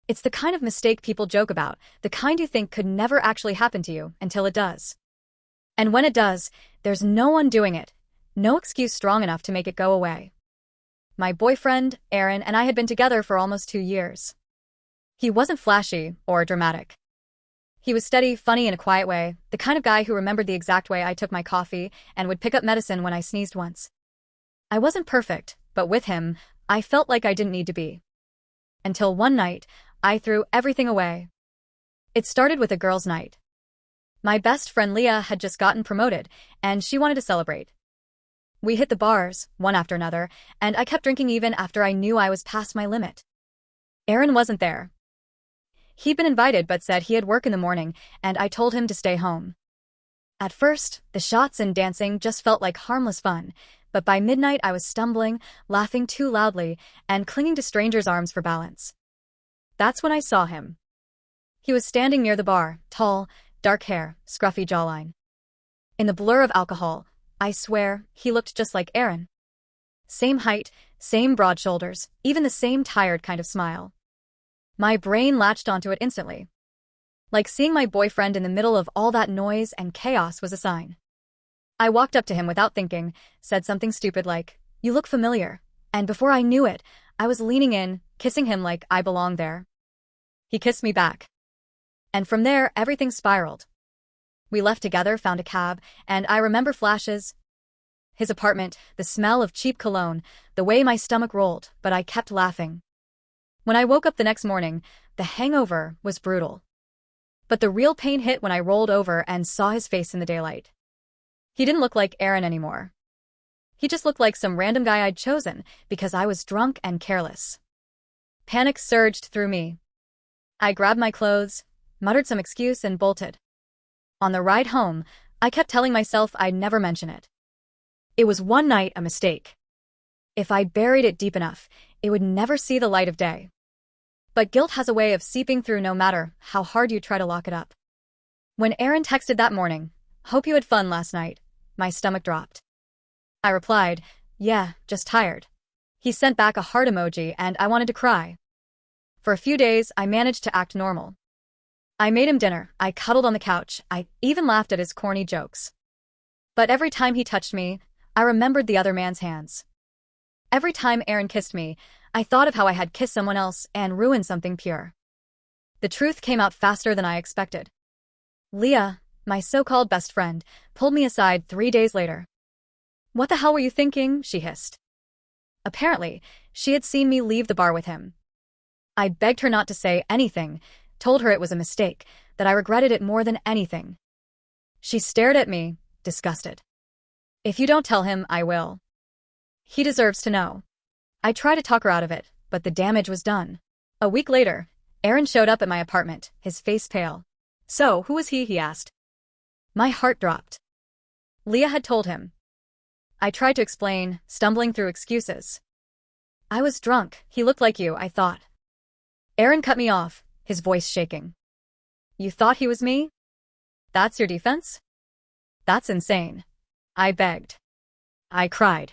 It's the kind of mistake people joke about, the kind you think could never actually happen to you until it does. And when it does, there's no undoing it, no excuse strong enough to make it go away. My boyfriend, Aaron, and I had been together for almost 2 years. He wasn't flashy or dramatic. He was steady, funny in a quiet way, the kind of guy who remembered the exact way I took my coffee and would pick up medicine when I sneezed once. I wasn't perfect, but with him, I felt like I didn't need to be. Until one night, I threw everything away. It started with a girls' night. My best friend Leah had just gotten promoted, and she wanted to celebrate. We hit the bars, one after another, and I kept drinking even after I knew I was past my limit. Aaron wasn't there. He'd been invited but said he had work in the morning, and I told him to stay home. At first, the shots and dancing just felt like harmless fun, but by midnight I was stumbling, laughing too loudly, and clinging to strangers' arms for balance. That's when I saw him. He was standing near the bar, tall, dark hair, scruffy jawline. In the blur of alcohol, I swear, he looked just like Aaron. Same height, same broad shoulders, even the same tired kind of smile. My brain latched onto it instantly. Like seeing my boyfriend in the middle of all that noise and chaos was a sign. I walked up to him without thinking, said something stupid like, "You look familiar," and before I knew it, I was leaning in, kissing him like I belonged there. He kissed me back. And from there, everything spiraled. We left together, found a cab, and I remember flashes. His apartment, the smell of cheap cologne, the way my stomach rolled, but I kept laughing. When I woke up the next morning, the hangover was brutal. But the real pain hit when I rolled over and saw his face in the daylight. He didn't look like Aaron anymore. He just looked like some random guy I'd chosen because I was drunk and careless. Panic surged through me. I grabbed my clothes, muttered some excuse, and bolted. On the ride home, I kept telling myself I'd never mention it. It was one night, a mistake. If I buried it deep enough, it would never see the light of day. But guilt has a way of seeping through no matter how hard you try to lock it up. When Aaron texted that morning, "Hope you had fun last night," my stomach dropped. I replied, "Yeah, just tired." He sent back a heart emoji and I wanted to cry. For a few days, I managed to act normal. I made him dinner, I cuddled on the couch, I even laughed at his corny jokes. But every time he touched me, I remembered the other man's hands. Every time Aaron kissed me, I thought of how I had kissed someone else and ruined something pure. The truth came out faster than I expected. Leah, my so-called best friend, pulled me aside 3 days later. "What the hell were you thinking?" she hissed. Apparently, she had seen me leave the bar with him. I begged her not to say anything, told her it was a mistake, that I regretted it more than anything. She stared at me, disgusted. "If you don't tell him, I will. He deserves to know." I tried to talk her out of it, but the damage was done. A week later, Aaron showed up at my apartment, his face pale. "So, who was he?" he asked. My heart dropped. Leah had told him. I tried to explain, stumbling through excuses. "I was drunk. He looked like you, I thought." Aaron cut me off, his voice shaking. "You thought he was me? That's your defense? That's insane." I begged. I cried.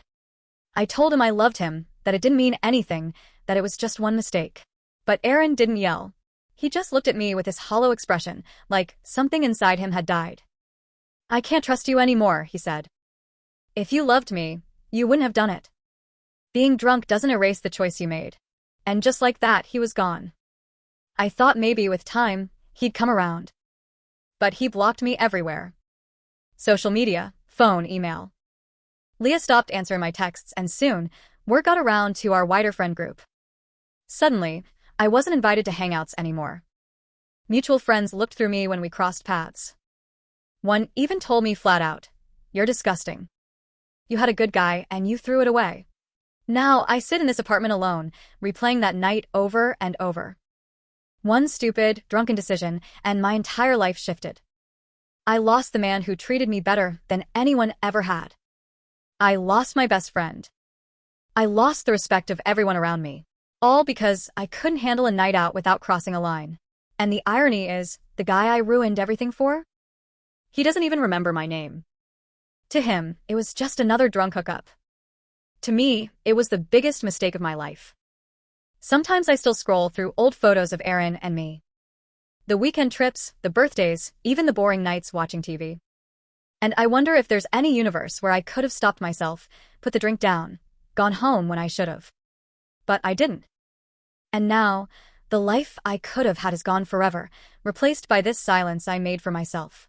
I told him I loved him, that it didn't mean anything, that it was just one mistake. But Aaron didn't yell. He just looked at me with his hollow expression, like something inside him had died. "I can't trust you anymore," he said. "If you loved me, you wouldn't have done it. Being drunk doesn't erase the choice you made." And just like that, he was gone. I thought maybe with time, he'd come around. But he blocked me everywhere. Social media, phone, email. Leah stopped answering my texts, and soon, word got around to our wider friend group. Suddenly, I wasn't invited to hangouts anymore. Mutual friends looked through me when we crossed paths. One even told me flat out, "You're disgusting. You had a good guy and you threw it away." Now I sit in this apartment alone, replaying that night over and over. One stupid, drunken decision, and my entire life shifted. I lost the man who treated me better than anyone ever had. I lost my best friend. I lost the respect of everyone around me, all because I couldn't handle a night out without crossing a line. And the irony is, the guy I ruined everything for? He doesn't even remember my name. To him, it was just another drunk hookup. To me, it was the biggest mistake of my life. Sometimes I still scroll through old photos of Aaron and me. The weekend trips, the birthdays, even the boring nights watching TV. And I wonder if there's any universe where I could have stopped myself, put the drink down, gone home when I should have. But I didn't. And now, the life I could have had is gone forever, replaced by this silence I made for myself.